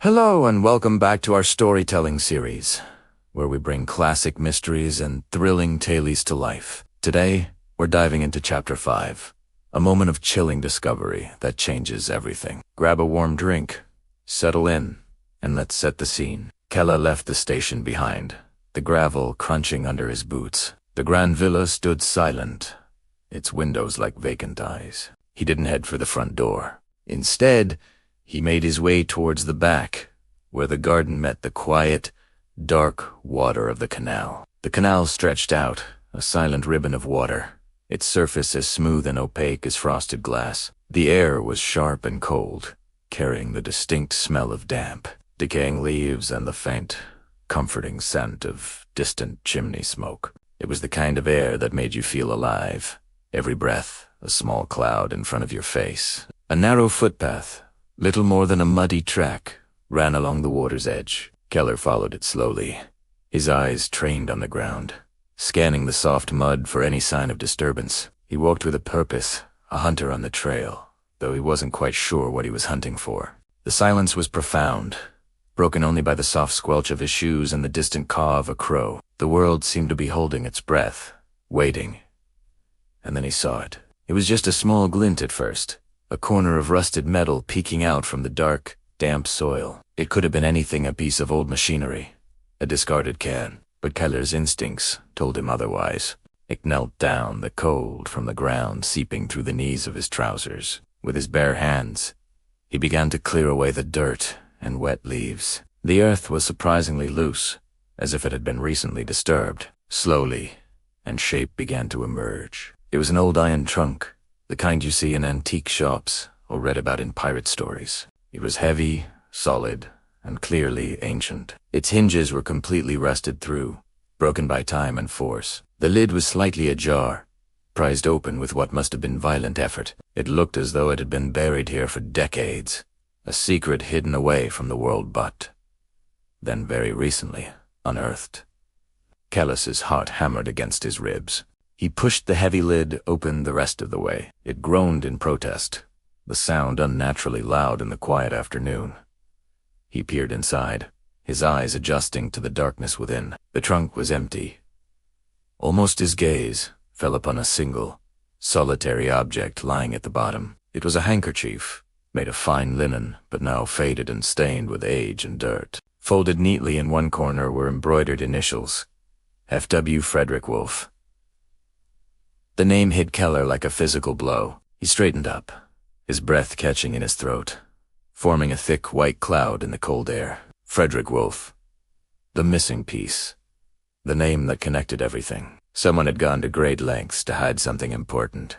Hello and welcome back to our storytelling series, where we bring classic mysteries and thrilling tales to life. Today, we're diving into Chapter 5, a moment of chilling discovery that changes everything. Grab a warm drink, settle in, and let's set the scene. Keller left the station behind, the gravel crunching under his boots. The grand villa stood silent, its windows like vacant eyes. He didn't head for the front door. Instead, he made his way towards the back, where the garden met the quiet, dark water of the canal. The canal stretched out, a silent ribbon of water, its surface as smooth and opaque as frosted glass. The air was sharp and cold, carrying the distinct smell of damp, decaying leaves and the faint, comforting scent of distant chimney smoke. It was the kind of air that made you feel alive, every breath a small cloud in front of your face. A narrow footpath, little more than a muddy track, ran along the water's edge. Keller followed it slowly, his eyes trained on the ground, scanning the soft mud for any sign of disturbance. He walked with a purpose, a hunter on the trail, though he wasn't quite sure what he was hunting for. The silence was profound, broken only by the soft squelch of his shoes and the distant caw of a crow. The world seemed to be holding its breath, waiting. And then he saw it. It was just a small glint at first, a corner of rusted metal peeking out from the dark, damp soil. It could have been anything, a piece of old machinery, a discarded can, but Keller's instincts told him otherwise. It knelt down, the cold from the ground seeping through the knees of his trousers. With his bare hands, he began to clear away the dirt and wet leaves. The earth was surprisingly loose, as if it had been recently disturbed. Slowly, and shape began to emerge. It was an old iron trunk, the kind you see in antique shops or read about in pirate stories. It was heavy, solid, and clearly ancient. Its hinges were completely rusted through, broken by time and force. The lid was slightly ajar, prized open with what must have been violent effort. It looked as though it had been buried here for decades, a secret hidden away from the world but, then very recently, unearthed. Keller's heart hammered against his ribs. He pushed the heavy lid open the rest of the way. It groaned in protest, the sound unnaturally loud in the quiet afternoon. He peered inside, his eyes adjusting to the darkness within. The trunk was empty. Almost his gaze fell upon a single, solitary object lying at the bottom. It was a handkerchief, made of fine linen, but now faded and stained with age and dirt. Folded neatly in one corner were embroidered initials, F.W. Frederick Wolfe. The name hit Keller like a physical blow. He straightened up, his breath catching in his throat, forming a thick white cloud in the cold air. Frederick Wolfe. The missing piece. The name that connected everything. Someone had gone to great lengths to hide something important,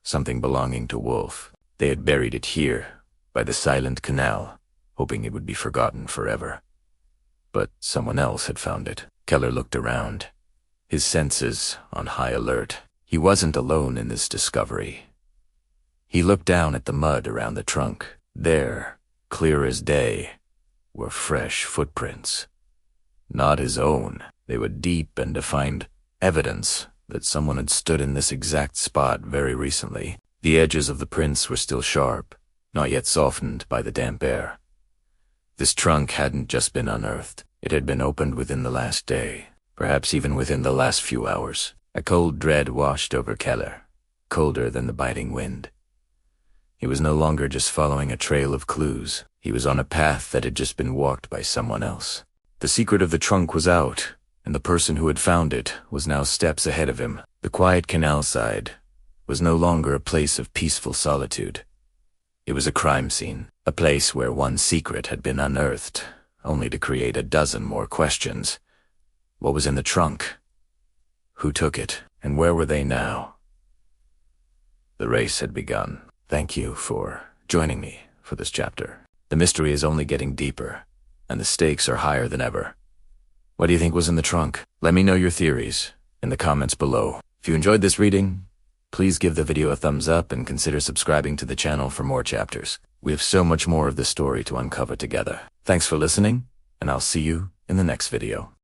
something belonging to Wolfe. They had buried it here, by the silent canal, hoping it would be forgotten forever. But someone else had found it. Keller looked around, his senses on high alert. He wasn't alone in this discovery. He looked down at the mud around the trunk. There, clear as day, were fresh footprints. Not his own. They were deep and defined evidence that someone had stood in this exact spot very recently. The edges of the prints were still sharp, not yet softened by the damp air. This trunk hadn't just been unearthed. It had been opened within the last day, perhaps even within the last few hours. A cold dread washed over Keller, colder than the biting wind. He was no longer just following a trail of clues. He was on a path that had just been walked by someone else. The secret of the trunk was out, and the person who had found it was now steps ahead of him. The quiet canal side was no longer a place of peaceful solitude. It was a crime scene, a place where one secret had been unearthed, only to create a dozen more questions. What was in the trunk? Who took it, and where were they now? The race had begun. Thank you for joining me for this chapter. The mystery is only getting deeper, and the stakes are higher than ever. What do you think was in the trunk? Let me know your theories in the comments below. If you enjoyed this reading, please give the video a thumbs up and consider subscribing to the channel for more chapters. We have so much more of this story to uncover together. Thanks for listening, and I'll see you in the next video.